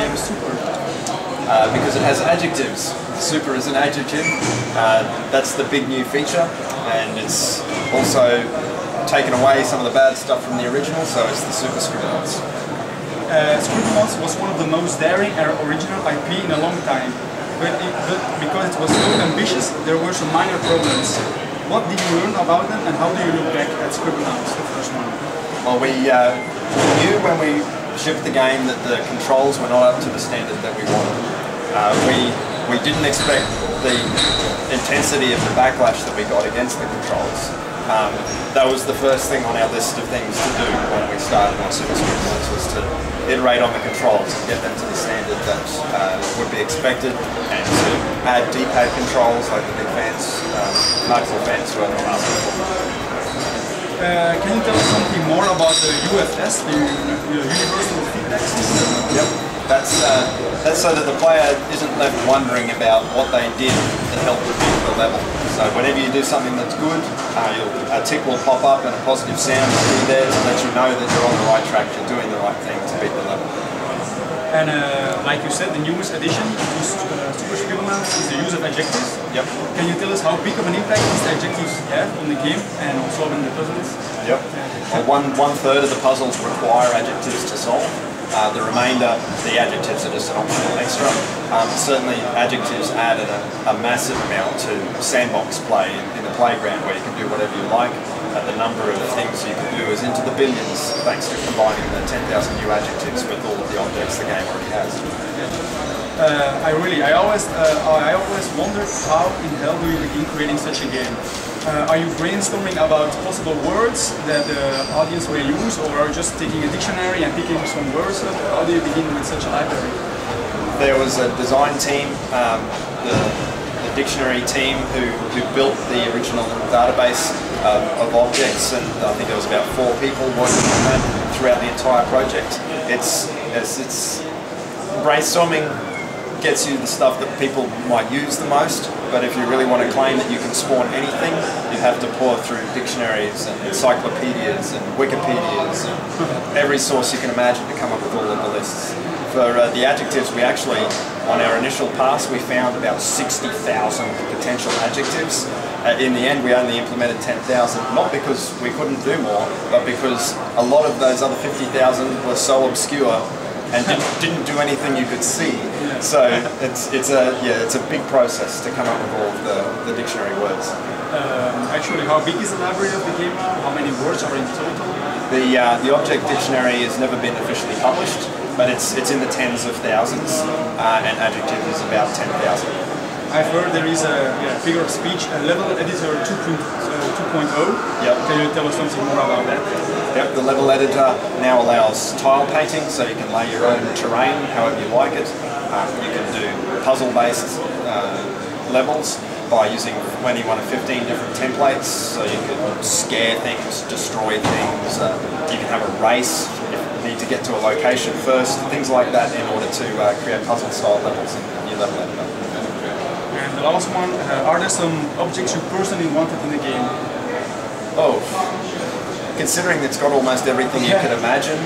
name is Super? Because it has adjectives. Super is an adjective. That's the big new feature, and it's also taken away some of the bad stuff from the original, so it's the Super Scribblenauts. Scribblenauts was one of the most daring and original IP in a long time, but because it was so ambitious, there were some minor problems. What did you learn about them, and how do you look back at Scribblenauts, the first one? Well, we knew when we shipped the game that the controls were not up to the standard that we wanted. We didn't expect the intensity of the backlash that we got against the controls. That was the first thing on our list of things to do when we started on Super Scribblenauts, was to iterate on the controls and get them to the standard that would be expected, and to add D-pad controls like the big fans, hardcore fans who are asking for. Can you tell us something more about the UFS, the Universal Feedback System? Yep. That's so that the player isn't left wondering about what they did to help repeat the level. So whenever you do something that's good, a tick will pop up and a positive sound will be there to let you know that you're on the right track, you're doing the right thing to beat the level. And like you said, the newest addition to Super Scribblenauts is the use of adjectives. Yep. Can you tell us how big of an impact these adjectives have on the game and on solving the puzzles? Yep. Well, one third of the puzzles require adjectives to solve. The remainder, the adjectives are just an optional extra. Certainly adjectives add a massive amount to sandbox play in the playground, where you can do whatever you like. The number of things you can do is into the billions, thanks to combining the 10,000 new adjectives with all of the objects the game already has. I always wondered, how in hell do you begin creating such a game? Are you brainstorming about possible words that the audience will use, or are you just taking a dictionary and picking some words? How do you begin with such a library? There was a design team, the dictionary team who built the original database of objects, and I think there was about 4 people working on that throughout the entire project. It's brainstorming gets you the stuff that people might use the most, but if you really want to claim that you can spawn anything, you have to pour through dictionaries and encyclopedias and Wikipedias and every source you can imagine to come up with all of the lists. For the adjectives, we actually, on our initial pass, we found about 60,000 potential adjectives. In the end, we only implemented 10,000, not because we couldn't do more, but because a lot of those other 50,000 were so obscure and didn't do anything you could see. So it's a big process to come up with all of the dictionary words. Actually, how big is the library of the game now? How many words are in total? The object dictionary has never been officially published, but it's in the tens of thousands, and adjective is about 10,000. I've heard there is a figure of speech, a level editor 2.0. Yep. Can you tell us something more about that? Yep, the level editor now allows tile painting, so you can lay your own terrain however you like it. You can do puzzle-based levels by using 21 of 15 different templates, so you can scare things, destroy things, you can have a race if you need to get to a location first, things like that, in order to create puzzle-style levels in the new level editor. And the last one, are there some objects you personally wanted in the game? Oh, considering it's got almost everything you could imagine.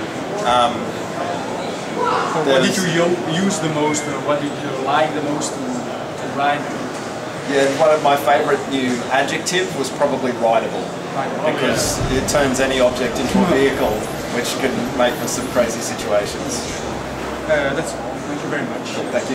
What did you use the most? What did you like the most to ride? Yeah, one of my favourite new adjective was probably rideable, because it turns any object into a vehicle, which can make for some crazy situations. That's all. Thank you very much. Thank you.